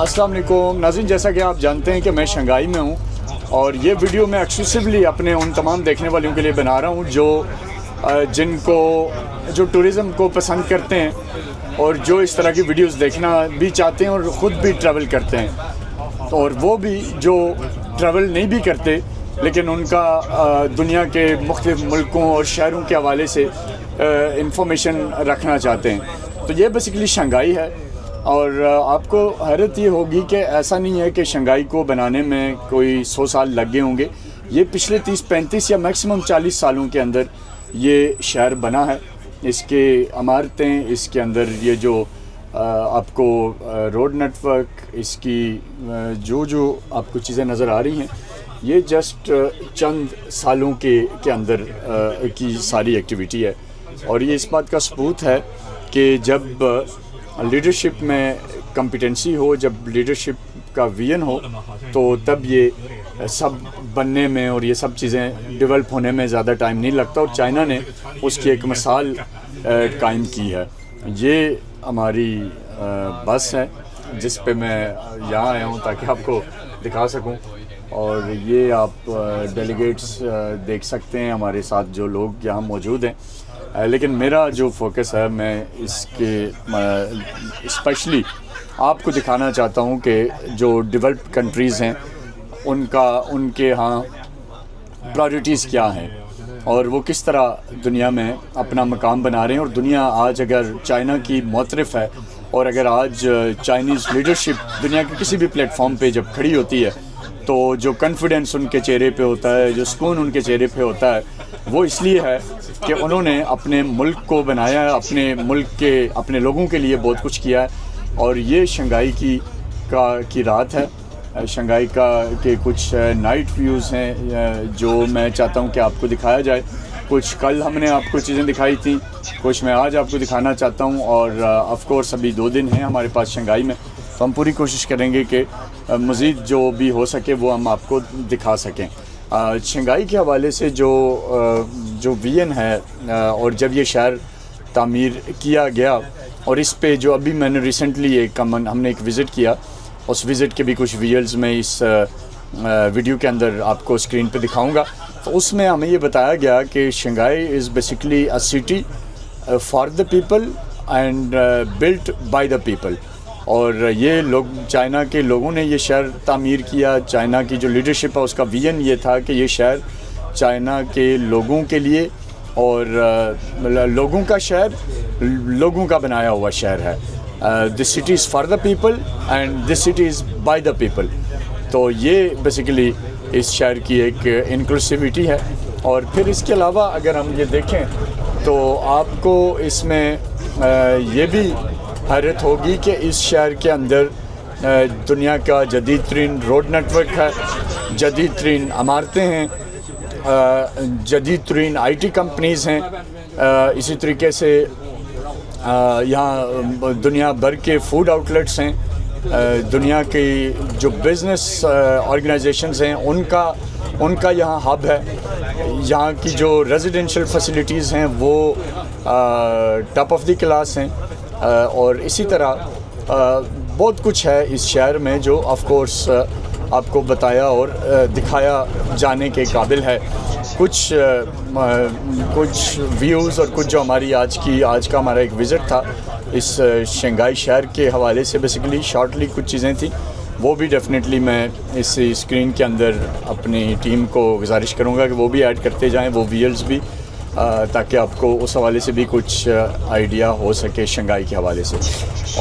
अस्सलाम वालेकुम नाज़रीन, जैसा कि आप जानते हैं कि मैं शंघाई में हूँ और ये वीडियो मैं एक्सक्लूसिवली अपने उन तमाम देखने वालों के लिए बना रहा हूँ जो टूरिज़म को पसंद करते हैं और जो इस तरह की वीडियोस देखना भी चाहते हैं और ख़ुद भी ट्रैवल करते हैं, और वो भी जो ट्रैवल नहीं भी करते लेकिन उनका दुनिया के मुख्तलिफ़ मुल्कों और शहरों के हवाले से इंफॉर्मेशन रखना चाहते हैं। तो ये बेसिकली शंघाई है। और आपको हैरत ये होगी कि ऐसा नहीं है कि शंघाई को बनाने में कोई 100 साल लग गए होंगे। ये पिछले 30-35 या मैक्सिमम 40 सालों के अंदर ये शहर बना है। इसके इमारतें, इसके अंदर ये जो आपको रोड नेटवर्क, इसकी जो आपको चीज़ें नज़र आ रही हैं, ये जस्ट चंद सालों के अंदर की सारी एक्टिविटी है। और ये इस बात का सबूत है कि जब लीडरशिप में कॉम्पिटेंसी हो, जब लीडरशिप का विजन हो, तो तब ये सब बनने में और ये सब चीज़ें डेवलप होने में ज़्यादा टाइम नहीं लगता। और चाइना ने उसकी एक मिसाल कायम की है। ये हमारी बस है जिस पे मैं यहाँ आया हूँ ताकि आपको दिखा सकूँ। और ये आप डेलीगेट्स देख सकते हैं, हमारे साथ जो लोग यहाँ मौजूद हैं। लेकिन मेरा जो फोकस है, मैं इसके स्पेशली आपको दिखाना चाहता हूँ कि जो डेवलप्ड कंट्रीज़ हैं उनके यहाँ प्रायोरिटीज़ क्या हैं और वो किस तरह दुनिया में अपना मकाम बना रहे हैं। और दुनिया आज अगर चाइना की मुतरफ़ है और अगर आज चाइनीज़ लीडरशिप दुनिया के किसी भी प्लेटफॉर्म पे जब खड़ी होती है, तो जो कॉन्फिडेंस उनके चेहरे पे होता है, जो सुकून उनके चेहरे पे होता है, वो इसलिए है कि उन्होंने अपने मुल्क को बनाया है, अपने मुल्क के अपने लोगों के लिए बहुत कुछ किया है। और ये शंघाई की रात है। शंघाई के कुछ नाइट व्यूज़ हैं जो मैं चाहता हूँ कि आपको दिखाया जाए। कुछ कल हमने आपको चीज़ें दिखाई थी, कुछ मैं आज आपको दिखाना चाहता हूँ। और ऑफ़ कोर्स अभी 2 दिन हैं हमारे पास शंघाई में, तो हम पूरी कोशिश करेंगे कि मज़ीद जो भी हो सके वो हम आपको दिखा सकें। शंघाई के हवाले से जो विजन है और जब ये शहर तामीर किया गया, और इस पे जो अभी मैंने रिसेंटली हमने एक विज़िट किया, उस विज़िट के भी कुछ विजुअल्स मैं इस वीडियो के अंदर आपको स्क्रीन पे दिखाऊंगा। तो उसमें हमें ये बताया गया कि Shanghai is basically a city for the people and built by the people. और ये लोग, चाइना के लोगों ने ये शहर तामीर किया। चाइना की जो लीडरशिप है उसका विजन ये था कि ये शहर चाइना के लोगों के लिए और लोगों का शहर, लोगों का बनाया हुआ शहर है। This city is for the people and this city is by the people. तो ये बेसिकली इस शहर की एक इंक्लूसिविटी है। और फिर इसके अलावा अगर हम ये देखें तो आपको इसमें ये भी हैरत होगी कि इस शहर के अंदर दुनिया का जदीद तरीन रोड नेटवर्क है, जदीद तरीन इमारतें हैं, जदीद तरीन IT कंपनीज़ हैं। इसी तरीके से यहाँ दुनिया भर के फूड आउटलेट्स हैं। दुनिया की जो बिज़नेस ऑर्गेनाइजेशंस हैं उनका यहाँ हब है। यहाँ की जो रेजिडेंशियल फैसिलिटीज़ हैं वो टॉप ऑफ द क्लास हैं। और इसी तरह बहुत कुछ है इस शहर में जो ऑफ़ कोर्स आपको बताया और दिखाया जाने के काबिल है। कुछ व्यूज़ और कुछ जो हमारी आज का हमारा एक विज़िट था इस शंघाई शहर के हवाले से, बेसिकली शॉर्टली कुछ चीज़ें थी, वो भी डेफिनेटली मैं इस स्क्रीन के अंदर अपनी टीम को गुजारिश करूँगा कि वो भी ऐड करते जाएँ, वो विजुअल्स भी, ताकि आपको उस हवाले से भी कुछ आइडिया हो सके शंघाई के हवाले से।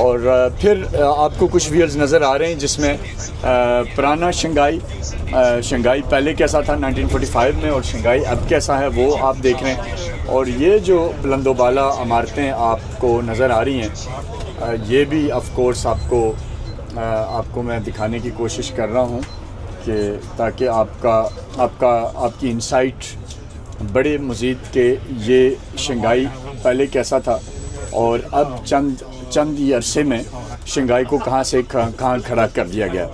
और फिर आपको कुछ विजुअल्स नज़र आ रहे हैं जिसमें पुराना शंघाई पहले कैसा था 1945 में और शंघाई अब कैसा है वो आप देख रहे हैं। और ये जो बुलंदोबाला इमारतें आपको नज़र आ रही हैं, ये भी ऑफ़ कोर्स आपको मैं दिखाने की कोशिश कर रहा हूँ कि ताकि आपकी इंसाइट बड़े मज़ीद के ये शंघाई पहले कैसा था और अब चंद ही अरसे में शंघाई को कहाँ से कहाँ खड़ा कर दिया गया।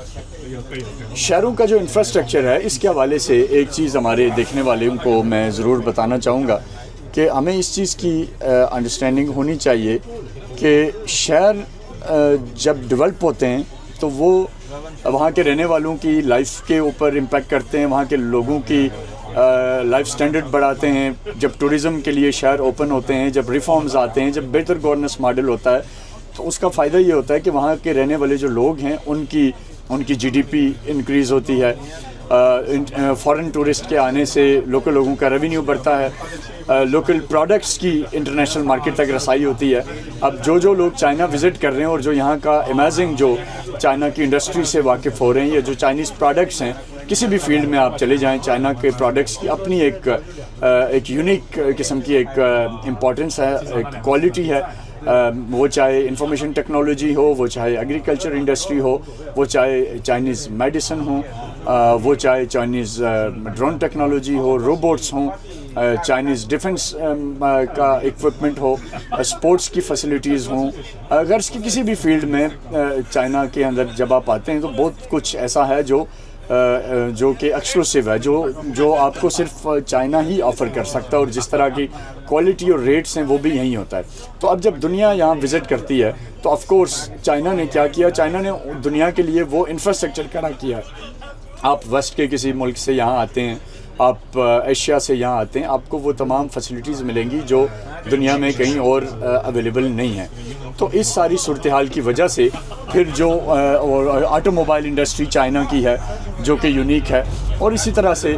शहरों का जो इंफ्रास्ट्रक्चर है इसके हवाले से एक चीज़ हमारे देखने वालों को मैं ज़रूर बताना चाहूँगा कि हमें इस चीज़ की अंडरस्टैंडिंग होनी चाहिए कि शहर जब डेवलप होते हैं तो वो वहाँ के रहने वालों की लाइफ के ऊपर इम्पेक्ट करते हैं, वहाँ के लोगों की लाइफ स्टैंडर्ड बढ़ाते हैं। जब टूरिज़्म के लिए शहर ओपन होते हैं, जब रिफॉर्म्स आते हैं, जब बेहतर गवर्नेंस मॉडल होता है, तो उसका फ़ायदा ये होता है कि वहाँ के रहने वाले जो लोग हैं उनकी जीडीपी इंक्रीज़ होती है। फॉरेन टूरिस्ट के आने से लोकल लोगों का रेवेन्यू बढ़ता है, लोकल प्रोडक्ट्स की इंटरनेशनल मार्केट तक रसाई होती है। अब जो लोग चाइना विज़िट कर रहे हैं और जो यहाँ का अमेजिंग जो चाइना की इंडस्ट्री से वाकिफ़ हो रहे हैं, या जो चाइनीज़ प्रोडक्ट्स हैं, किसी भी फील्ड में आप चले जाएं, चाइना के प्रोडक्ट्स की अपनी एक यूनिक किस्म की एक इम्पॉर्टेंस है, एक क्वालिटी है। वो चाहे इंफॉर्मेशन टेक्नोलॉजी हो, वो चाहे एग्रीकल्चर इंडस्ट्री हो, वो चाहे चाइनीज़ मेडिसिन हो, वो चाहे चाइनीज़ ड्रोन टेक्नोलॉजी हो, रोबोट्स हों, चाइनीज़ डिफेंस का इक्विपमेंट हो, स्पोर्ट्स की फैसिलिटीज़ हों। अगर इसकी किसी भी फील्ड में चाइना के अंदर जब आप आते हैं तो बहुत कुछ ऐसा है जो कि एक्सक्लूसिव है, जो आपको सिर्फ चाइना ही ऑफ़र कर सकता है, और जिस तरह की क्वालिटी और रेट्स हैं वो भी यहीं होता है। तो अब जब दुनिया यहाँ विज़िट करती है तो ऑफ़ कोर्स चाइना ने क्या किया, चाइना ने दुनिया के लिए वो इंफ्रास्ट्रक्चर खड़ा किया। आप वेस्ट के किसी मुल्क से यहाँ आते हैं, आप एशिया से यहाँ आते हैं, आपको वो तमाम फैसिलिटीज़ मिलेंगी जो दुनिया में कहीं और अवेलेबल नहीं है। तो इस सारी सूरत हाल की वजह से फिर जो ऑटोमोबाइल इंडस्ट्री चाइना की है जो कि यूनिक है, और इसी तरह से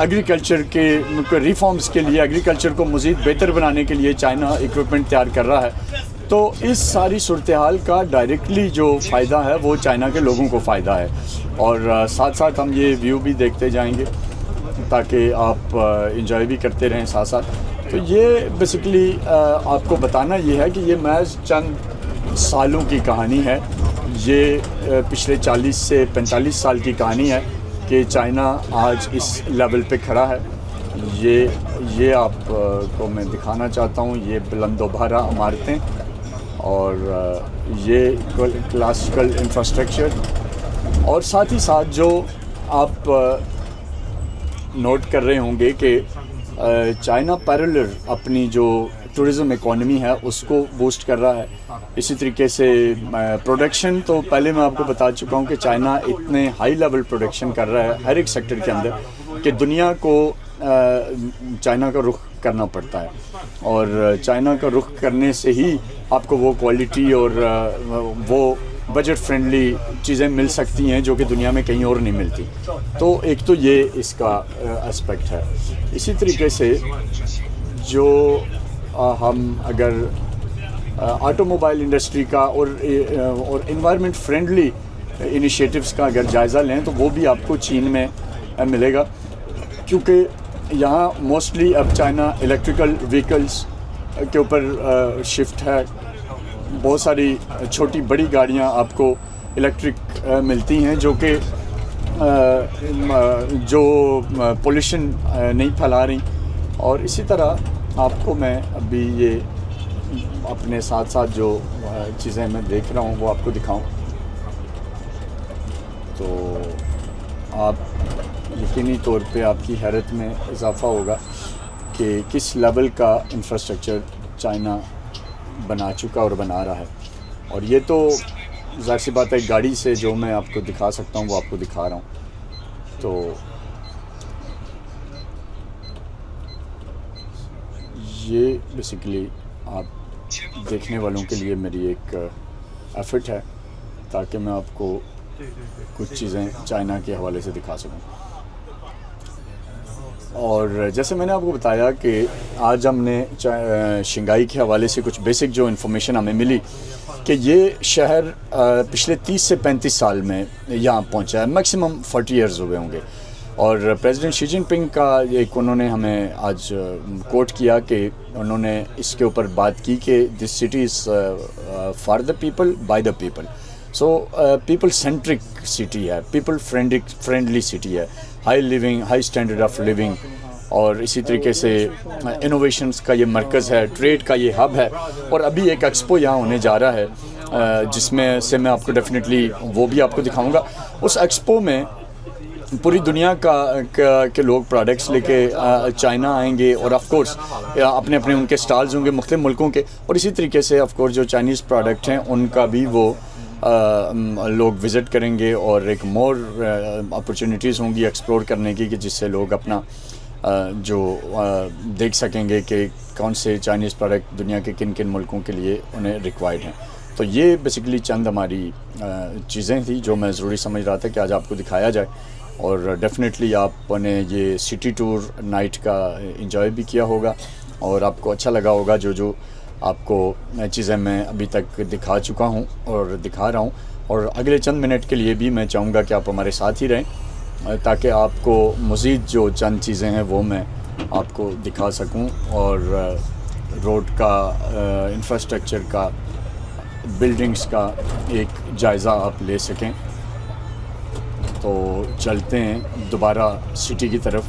एग्रीकल्चर के रिफॉर्म्स के लिए, एग्रीकल्चर को मज़ीद बेहतर बनाने के लिए चाइना इक्विपमेंट तैयार कर रहा है। तो इस सारी सूरत हाल का डायरेक्टली जो फ़ायदा है वो चाइना के लोगों को फ़ायदा है। और साथ साथ हम ये व्यू भी देखते जाएंगे ताकि आप इंजॉय भी करते रहें साथ साथ। तो ये बेसिकली आपको बताना ये है कि ये महज चंद सालों की कहानी है। ये पिछले 40 से 45 साल की कहानी है कि चाइना आज इस लेवल पे खड़ा है। ये आपको मैं दिखाना चाहता हूँ, ये बुलंदोबारा इमारतें और ये क्लासिकल इंफ्रास्ट्रक्चर, और साथ ही साथ जो आप नोट कर रहे होंगे कि चाइना पैरेलल अपनी जो टूरिज़्म इकॉनमी है उसको बूस्ट कर रहा है। इसी तरीके से प्रोडक्शन, तो पहले मैं आपको बता चुका हूँ कि चाइना इतने हाई लेवल प्रोडक्शन कर रहा है हर एक सेक्टर के अंदर कि दुनिया को चाइना का रुख करना पड़ता है, और चाइना का रुख करने से ही आपको वो क्वालिटी और वो बजट फ्रेंडली चीज़ें मिल सकती हैं जो कि दुनिया में कहीं और नहीं मिलती। तो एक तो ये इसका एस्पेक्ट है। इसी तरीके से जो हम अगर ऑटोमोबाइल इंडस्ट्री का और इन्वायरमेंट फ्रेंडली इनिशिएटिव्स का अगर जायज़ा लें तो वो भी आपको चीन में मिलेगा, क्योंकि यहाँ मोस्टली अब चाइना इलेक्ट्रिकल व्हीकल्स के ऊपर शिफ्ट है। बहुत सारी छोटी बड़ी गाड़ियाँ आपको इलेक्ट्रिक मिलती हैं जो कि जो पोल्यूशन नहीं फैला रही। और इसी तरह आपको मैं अभी ये अपने साथ साथ जो चीज़ें मैं देख रहा हूँ वो आपको दिखाऊं, तो आप यकीनी तौर पे आपकी हैरत में इजाफ़ा होगा कि किस लेवल का इंफ्रास्ट्रक्चर चाइना बना चुका और बना रहा है। और ये तो ज़ाहिर सी बात है, गाड़ी से जो मैं आपको दिखा सकता हूँ वो आपको दिखा रहा हूँ। तो ये बेसिकली आप देखने वालों के लिए मेरी एक एफर्ट है ताकि मैं आपको कुछ चीज़ें चाइना के हवाले से दिखा सकूं। और जैसे मैंने आपको बताया कि आज हमने शंघाई के हवाले से कुछ बेसिक जो इन्फॉर्मेशन हमें मिली कि ये शहर पिछले 30 से 35 साल में यहाँ पहुँचा है, मैक्सिमम 40 इयर्स हुए होंगे। और प्रेसिडेंट शी जिनपिंग का एक उन्होंने हमें आज कोट किया कि उन्होंने इसके ऊपर बात की कि this city is for the people by the people. So people centric city है, पीपल फ्रेंडली सिटी है, हाई स्टैंडर्ड ऑफ लिविंग। और इसी तरीके से इनोवेशंस का ये मरकज़ है, ट्रेड का ये हब है। और अभी एक एक्सपो यहाँ होने जा रहा है जिसमें से मैं आपको डेफिनेटली वो भी आपको दिखाऊंगा। उस एक्सपो में पूरी दुनिया के लोग प्रोडक्ट्स लेके चाइना आएंगे और ऑफ कोर्स अपने अपने उनके स्टॉल्स होंगे मुख्तलिफ मुल्कों के। और इसी तरीके से ऑफ कोर्स जो चाइनीज़ प्रोडक्ट हैं उनका भी वो लोग विज़िट करेंगे और एक मोर अपॉर्चुनिटीज़ होंगी एक्सप्लोर करने की कि जिससे लोग अपना देख सकेंगे कि कौन से चाइनीज़ प्रोडक्ट दुनिया के किन किन मुल्कों के लिए उन्हें रिक्वायर्ड हैं। तो ये बेसिकली चंद हमारी चीज़ें थी जो मैं ज़रूरी समझ रहा था कि आज आपको दिखाया जाए, और डेफिनेटली आपने ये सिटी टूर नाइट का एंजॉय भी किया होगा और आपको अच्छा लगा होगा जो आपको चीज़ें मैं अभी तक दिखा चुका हूँ और दिखा रहा हूँ। और अगले चंद मिनट के लिए भी मैं चाहूँगा कि आप हमारे साथ ही रहें ताकि आपको मज़ीद जो चंद चीज़ें हैं वो मैं आपको दिखा सकूं और रोड का, इंफ्रास्ट्रक्चर का, बिल्डिंग्स का एक जायज़ा आप ले सकें। तो चलते हैं दोबारा सिटी की तरफ।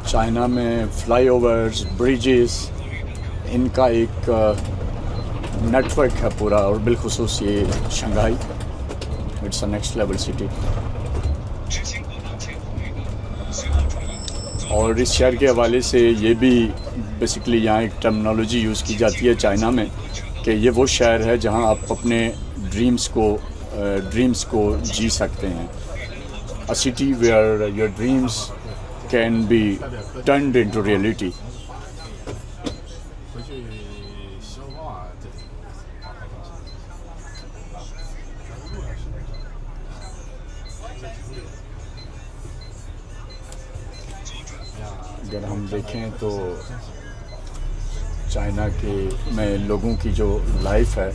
चाइना में फ्लाईओवर्स, ब्रिजेस, इनका एक नेटवर्क है पूरा, और बिलखुसूस ये Shanghai, it's a next level city. और इस शहर के हवाले से ये भी बेसिकली यहाँ एक टर्मिनोलॉजी यूज़ की जाती है चाइना में कि ये वो शहर है जहाँ आप अपने ड्रीम्स को जी सकते हैं। A city where your dreams can be turned into reality. अगर हम देखें तो चाइना के में लोगों की जो लाइफ है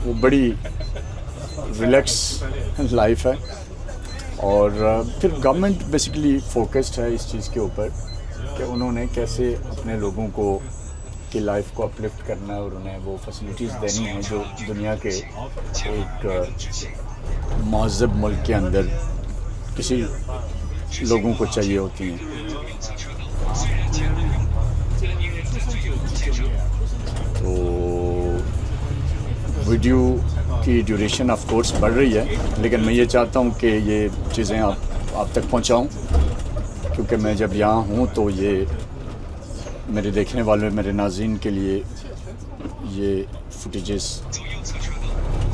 वो बड़ी रिलैक्स लाइफ है, और फिर गवर्नमेंट बेसिकली फोकस्ड है इस चीज़ के ऊपर कि उन्होंने कैसे अपने लोगों को की लाइफ को अपलिफ्ट करना है और उन्हें वो फैसिलिटीज़ देनी है जो दुनिया के एक महज़ब मुल्क के अंदर किसी लोगों को चाहिए होती हैं। तो वीडियो की ड्यूरेशन ऑफ कोर्स बढ़ रही है, लेकिन मैं ये चाहता हूँ कि ये चीज़ें आप तक पहुँचाऊँ, क्योंकि मैं जब यहाँ हूँ तो ये मेरे देखने वाले, मेरे नाज़रीन के लिए ये फुटेजेस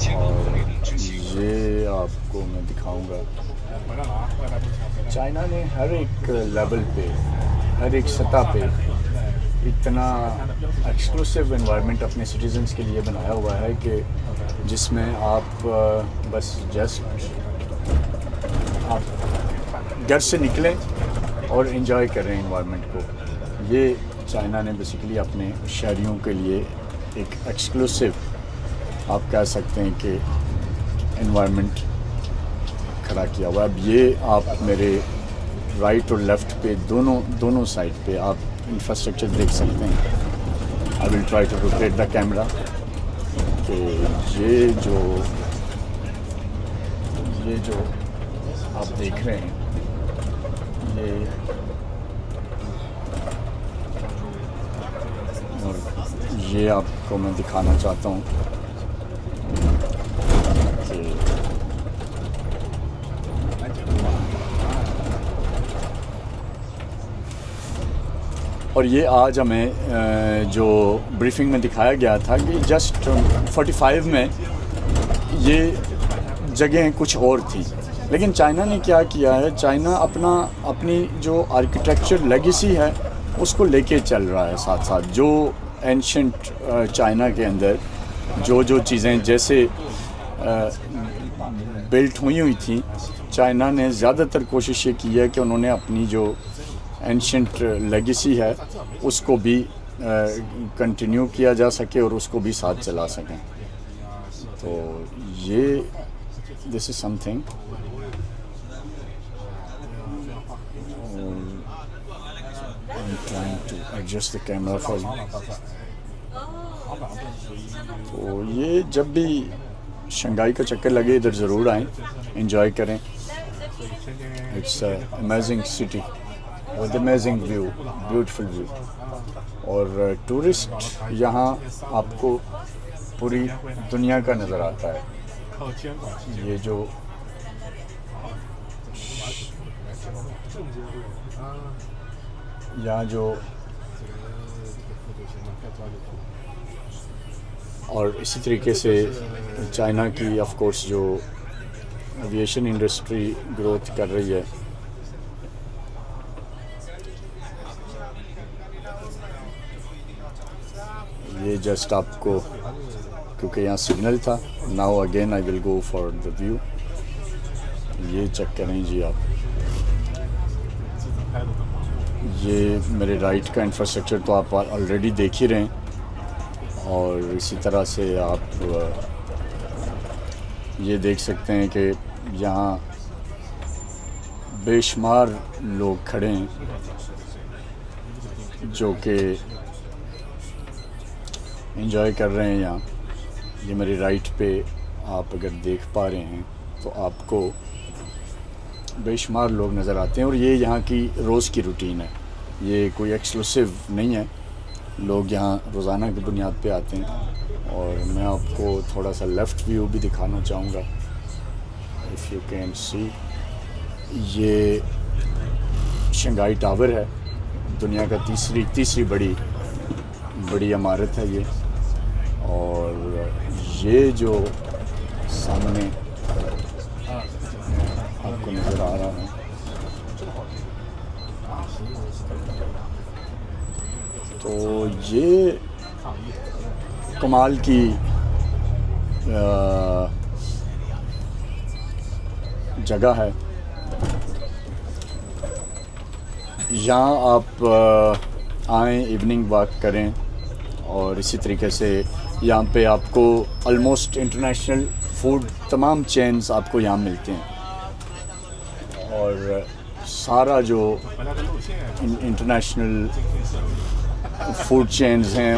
और ये आपको मैं दिखाऊँगा। चाइना ने हर एक लेवल पे, हर एक सतह पे इतना एक्सक्लूसिव एनवायरनमेंट अपने सिटीजन्स के लिए बनाया हुआ है कि जिसमें आप बस आप घर से निकलें और एंजॉय कर रहे हैं एनवायरनमेंट को। ये चाइना ने बेसिकली अपने शहरियों के लिए एक एक्सक्लूसिव, आप कह सकते हैं कि एनवायरनमेंट खड़ा किया हुआ है। अब ये आप मेरे राइट और लेफ़्ट पे दोनों साइड पे आप इंफ्रास्ट्रक्चर देख सकते हैं। I will try to rotate the camera कि ये जो आप देख रहे हैं ये आपको मैं दिखाना चाहता हूँ कि और ये आज हमें जो ब्रीफिंग में दिखाया गया था कि जस्ट 45 में ये जगह कुछ और थी, लेकिन चाइना ने क्या किया है, चाइना अपनी जो आर्किटेक्चर लेगेसी है उसको लेके चल रहा है साथ साथ। जो एंशंट चाइना के अंदर जो चीज़ें जैसे बिल्ट हुई थी, चाइना ने ज़्यादातर कोशिश ये की है कि उन्होंने अपनी जो एंशंट लेगेसी है उसको भी कंटिन्यू किया जा सके और उसको भी साथ चला सकें। तो ये this is something. Trying to adjust the camera for you. तो ये जब भी शंघाई का चक्कर लगे इधर ज़रूर आएँ, एंजॉय करें। It's amazing city with amazing view, beautiful view. और टूरिस्ट यहाँ आपको पूरी दुनिया का नज़र आता है। ये जो यहाँ जो और इसी तरीके से चाइना की ऑफ कोर्स जो एविएशन इंडस्ट्री ग्रोथ कर रही है, ये जस्ट आपको, क्योंकि यहाँ सिग्नल था। Now again I will go for the view. ये चेक करें जी आप, ये मेरे राइट का इंफ्रास्ट्रक्चर तो आप ऑलरेडी देख ही रहे हैं। और इसी तरह से आप ये देख सकते हैं कि यहाँ बेशुमार लोग खड़े हैं जो कि एंजॉय कर रहे हैं यहाँ। ये मेरे राइट पे आप अगर देख पा रहे हैं तो आपको बेशुमार लोग नज़र आते हैं। और ये यहाँ की रोज़ की रूटीन है, ये कोई एक्सक्लूसिव नहीं है। लोग यहाँ रोज़ाना की बुनियाद पे आते हैं। और मैं आपको थोड़ा सा लेफ़्ट व्यू भी दिखाना चाहूँगा, इफ़ यू कैन सी। ये शंघाई टावर है, दुनिया का तीसरी बड़ी इमारत है ये। और ये जो सामने आपको नज़र आ रहा है, तो ये कमाल की जगह है। यहाँ आप आएँ, इवनिंग वॉक करें। और इसी तरीके से यहाँ पे आपको ऑलमोस्ट इंटरनेशनल फूड, तमाम चेन्स आपको यहाँ मिलते हैं। और सारा जो इंटरनेशनल फूड चेन्स हैं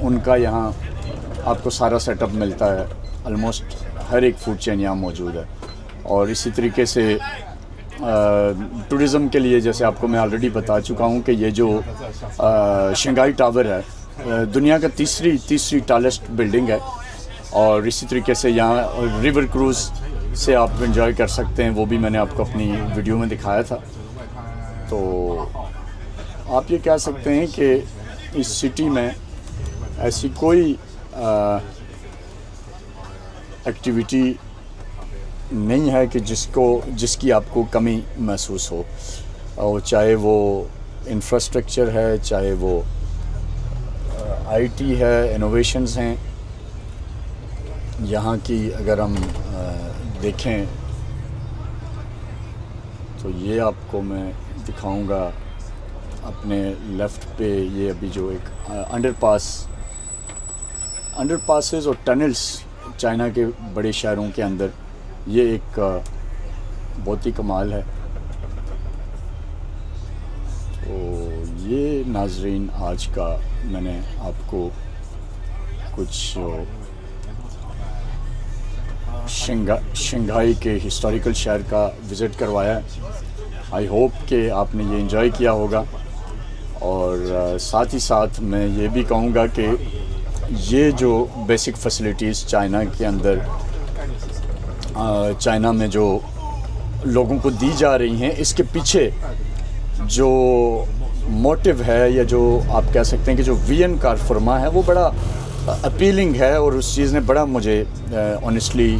उनका यहाँ आपको सारा सेटअप मिलता है। ऑलमोस्ट हर एक फूड चेन यहाँ मौजूद है। और इसी तरीके से टूरिज़म के लिए, जैसे आपको मैं ऑलरेडी बता चुका हूँ कि ये जो शंघाई टावर है, दुनिया का तीसरी टॉलेस्ट बिल्डिंग है। और इसी तरीके से यहाँ रिवर क्रूज़ से आप एंजॉय कर सकते हैं, वो भी मैंने आपको अपनी वीडियो में दिखाया था। तो आप ये कह सकते हैं कि इस सिटी में ऐसी कोई एक्टिविटी नहीं है कि जिसकी आपको कमी महसूस हो। और चाहे वो इंफ्रास्ट्रक्चर है, चाहे वो आईटी है, इनोवेशंस हैं। यहाँ की अगर हम देखें तो ये आपको मैं दिखाऊंगा अपने लेफ़्ट पे। ये अभी जो एक अंडरपासेस और टनल्स चाइना के बड़े शहरों के अंदर, ये एक बहुत ही कमाल है। तो ये नाजरीन, आज का मैंने आपको कुछ शंघाई के हिस्टोरिकल शहर का विज़िट करवाया है। आई होप कि आपने ये एंजॉय किया होगा। और साथ ही साथ मैं ये भी कहूँगा कि ये जो बेसिक फैसिलिटीज़ चाइना के अंदर, चाइना में जो लोगों को दी जा रही हैं, इसके पीछे जो मोटिव है, या जो आप कह सकते हैं कि जो विजन कारफरमा है, वो बड़ा अपीलिंग है। और उस चीज़ ने बड़ा मुझे ऑनेस्टली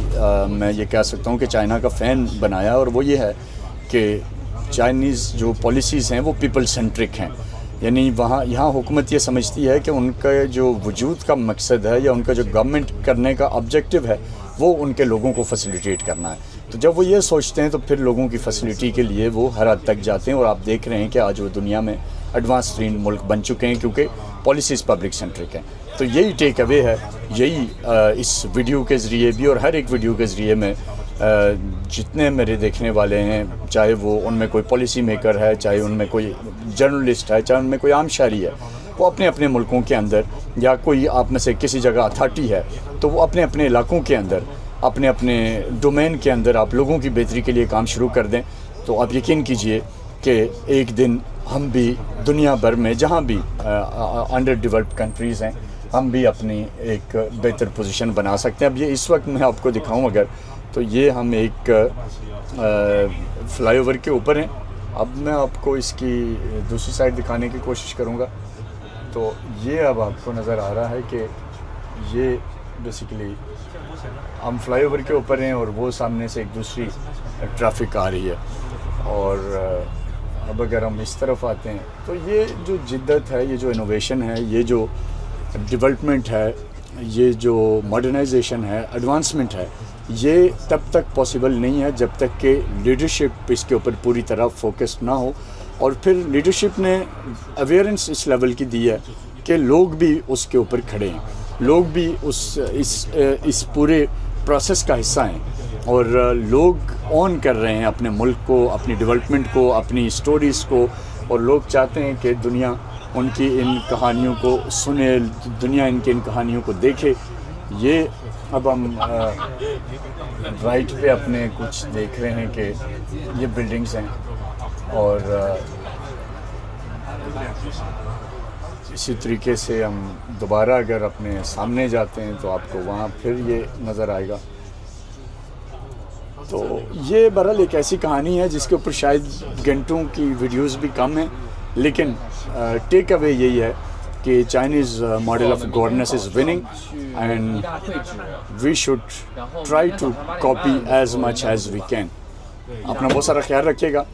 मैं ये कह सकता हूँ कि चाइना का फ़ैन बनाया। और वो ये है कि चाइनीज़ जो पॉलिसीज़ हैं वो पीपल सेंट्रिक हैं। यानी यहाँ हुकूमत ये समझती है कि उनका जो वजूद का मकसद है, या उनका जो गवर्नमेंट करने का ऑब्जेक्टिव है, वो उनके लोगों को फैसिलिटेट करना है। तो जब वो ये सोचते हैं तो फिर लोगों की फैसिलिटी के लिए वो हर हद तक जाते हैं। और आप देख रहे हैं कि आज वो दुनिया में एडवांस तरीन मुल्क बन चुके हैं, क्योंकि पॉलिसीज़ पब्लिक सेंट्रिक हैं। तो यही टेक अवे है, यही इस वीडियो के ज़रिए भी, और हर एक वीडियो के ज़रिए में जितने मेरे देखने वाले हैं, चाहे वो उनमें कोई पॉलिसी मेकर है, चाहे उनमें कोई जर्नलिस्ट है, चाहे उनमें कोई आम शहरी है, वो अपने अपने मुल्कों के अंदर, या कोई आप में से किसी जगह अथॉरिटी है, तो वो अपने अपने इलाकों के अंदर, अपने अपने डोमेन के अंदर आप लोगों की बेहतरी के लिए काम शुरू कर दें। तो आप यकीन कीजिए कि एक दिन हम भी दुनिया भर में जहाँ भी अंडर डेवलप्ड कंट्रीज़ हैं हम भी अपनी एक बेहतर पोजीशन बना सकते हैं। अब ये इस वक्त मैं आपको दिखाऊं अगर, तो ये हम एक फ्लाईओवर के ऊपर हैं। अब मैं आपको इसकी दूसरी साइड दिखाने की कोशिश करूँगा। तो ये अब आपको नज़र आ रहा है कि ये बेसिकली हम फ्लाईओवर के ऊपर हैं और वो सामने से एक दूसरी ट्रैफिक आ रही है। और अब अगर हम इस तरफ आते हैं तो ये जो जिद्दत है, ये जो इनोवेशन है, ये जो डेवलपमेंट है, ये जो मॉडर्नाइजेशन है, एडवांसमेंट है, ये तब तक पॉसिबल नहीं है जब तक कि लीडरशिप इसके ऊपर पूरी तरह फोकस्ड ना हो। और फिर लीडरशिप ने अवेयरेंस इस लेवल की दी है कि लोग भी उसके ऊपर खड़े हैं, लोग भी इस पूरे प्रोसेस का हिस्सा हैं और लोग ऑन कर रहे हैं अपने मुल्क को, अपनी डेवलपमेंट को, अपनी स्टोरीज़ को। और लोग चाहते हैं कि दुनिया उनकी इन कहानियों को सुने, दुनिया इनकी इन कहानियों को देखे। ये अब हम राइट पे अपने कुछ देख रहे हैं कि ये बिल्डिंग्स हैं और इसी तरीके से हम दोबारा अगर अपने सामने जाते हैं तो आपको वहाँ फिर ये नज़र आएगा। तो ये बहरहाल एक ऐसी कहानी है जिसके ऊपर शायद घंटों की वीडियोस भी कम हैं, लेकिन टेक अवे यही है कि Chinese model of governance is winning and we should try to copy as much as we can. अपना बहुत सारा ख्याल रखिएगा।